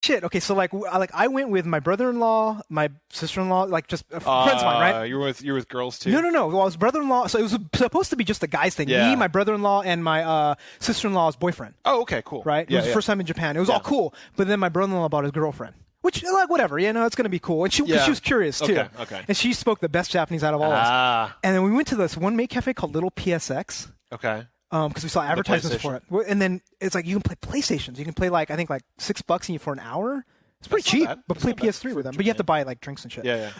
Shit. Okay, so like I went with my brother-in-law, my sister-in-law, like just friends of mine, right? You're with girls too? No. Well, I was brother-in-law, so it was supposed to be just a guy's thing. Yeah. Me, my brother-in-law, and my sister-in-law's boyfriend. Oh, okay, cool. Right? It was his first time in Japan. It was all cool, but then my brother-in-law bought his girlfriend. Which, like, whatever, it's going to be cool. And she was curious, too. Okay. And she spoke the best Japanese out of all of us. And then we went to this one maid cafe called Little PSX. Okay. Because we saw advertisements for it. And then it's like you can play PlayStations. You can play, like, I think, like $6 for an hour. It's pretty cheap, but play PS3 with them. But you have to buy like drinks and shit. Yeah.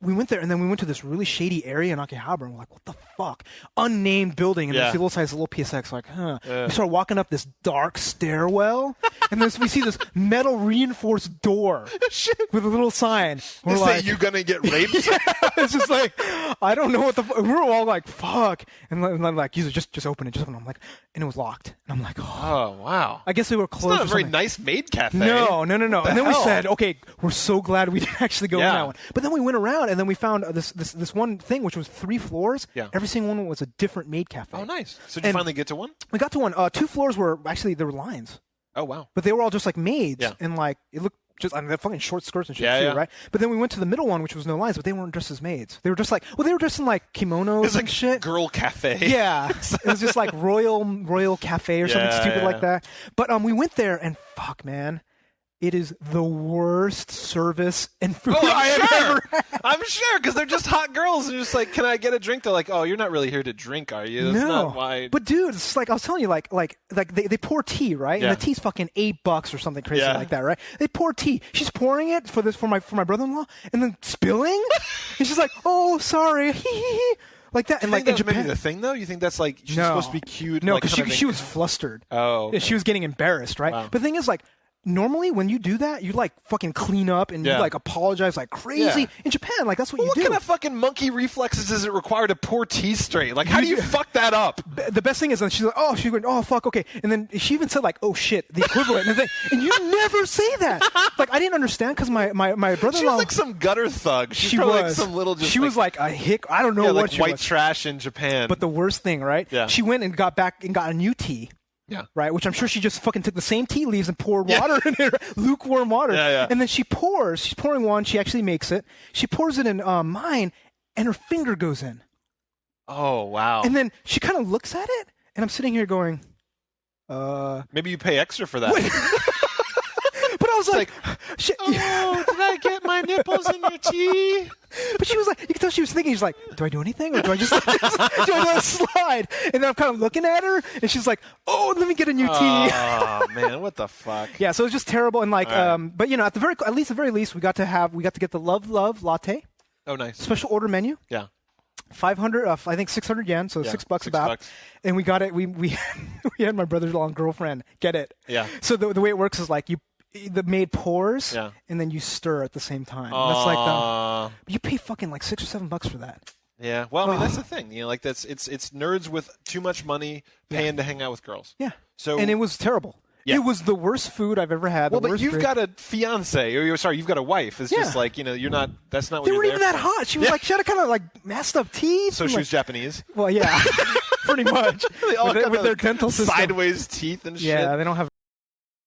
We went there, and then we went to this really shady area in Akihabara, and we're like, what the fuck? Unnamed building, and there's a little size little PSX, like, huh. We start walking up this dark stairwell, and then we see this metal reinforced door with a little sign. We're like, you gonna get raped? It's just like, I don't know what the fuck. We were all like, fuck. And I'm like, just open it, just open it. I'm like, and it was locked. And I'm like, oh wow. I guess they were closed. It's not a very nice maid cafe. No. And then we said, okay, we're so glad we didn't actually go in that one. But then we went around, and then we found this one thing, which was 3 floors. Yeah. Every single one was a different maid cafe. Oh, nice. So did you finally get to one? We got to one. 2 floors were actually, there were lines. Oh, wow. But they were all just like maids. Yeah. And like, it looked just, I mean, they're fucking short skirts and shit too, right? But then we went to the middle one, which was no lines, but they weren't dressed as maids. They were just like, they were dressed in like kimonos and shit. Girl cafe. Yeah. It was just like royal cafe or something stupid like that. But we went there, and fuck, man. It is the worst service and food I have ever had. I'm sure, because they're just hot girls. And just like, can I get a drink? They're like, oh, you're not really here to drink, are you? That's not why. But dude, it's like I was telling you, like they pour tea, right? And the tea's fucking $8 or something crazy like that, right? They pour tea. She's pouring it for my brother-in-law, and then spilling. And she's like, oh, sorry. Like that. And like in Japan, maybe the thing though? You think that's like she's supposed to be cute? No, because she was flustered. Oh, okay. She was getting embarrassed, right? Wow. But the thing is, like, normally when you do that, you like fucking clean up and you like apologize like crazy. In Japan, like that's what you do. What kind of fucking monkey reflexes does it require to pour tea straight? Like, how do you fuck that up? The best thing is that she's like, oh fuck, okay, and then she even said like, oh shit, the equivalent, and you never say that. Like I didn't understand because my brother-in-law. She was like some gutter thug. She was like some little. Just she was like a hick. I don't know what like she white was. trash in Japan. But the worst thing, right? Yeah. She went and got back and got a new tea. Yeah. Right, which I'm sure she just fucking took the same tea leaves and poured water in it, lukewarm water. Yeah. And then she's pouring one, she actually makes it. She pours it in mine, and her finger goes in. Oh, wow. And then she kind of looks at it, and I'm sitting here going, maybe you pay extra for that. But I was like, did I get my nipples in your tea? But she was like, you could tell she was thinking, she's like, do I do anything? Or do I just do I let it slide? And then I'm kind of looking at her, and she's like, oh, let me get a new tea. Oh, man, what the fuck? Yeah, so it was just terrible. And like, but you know, at the very least, we got to get the love latte. Oh, nice. Special order menu. Yeah. 500, I think 600 yen, so $6 about. And we got it. We had my brother-in-law and girlfriend get it. Yeah. So the way it works is like the maid pours, yeah, and then you stir at the same time. That's like you pay fucking like $6 or $7 for that. Yeah, well, I mean that's the thing, you know, like it's nerds with too much money paying to hang out with girls. Yeah. So and it was terrible. Yeah. It was the worst food I've ever had. Well, but you've got a fiance, or you've got a wife. It's just like, you know, you're not. That's not what they you're weren't even there that for. hot. She was like, she had a kind of like messed up teeth. So she was Japanese. Well, yeah, pretty much. They all with their dental system. Sideways teeth and shit. Yeah, they don't have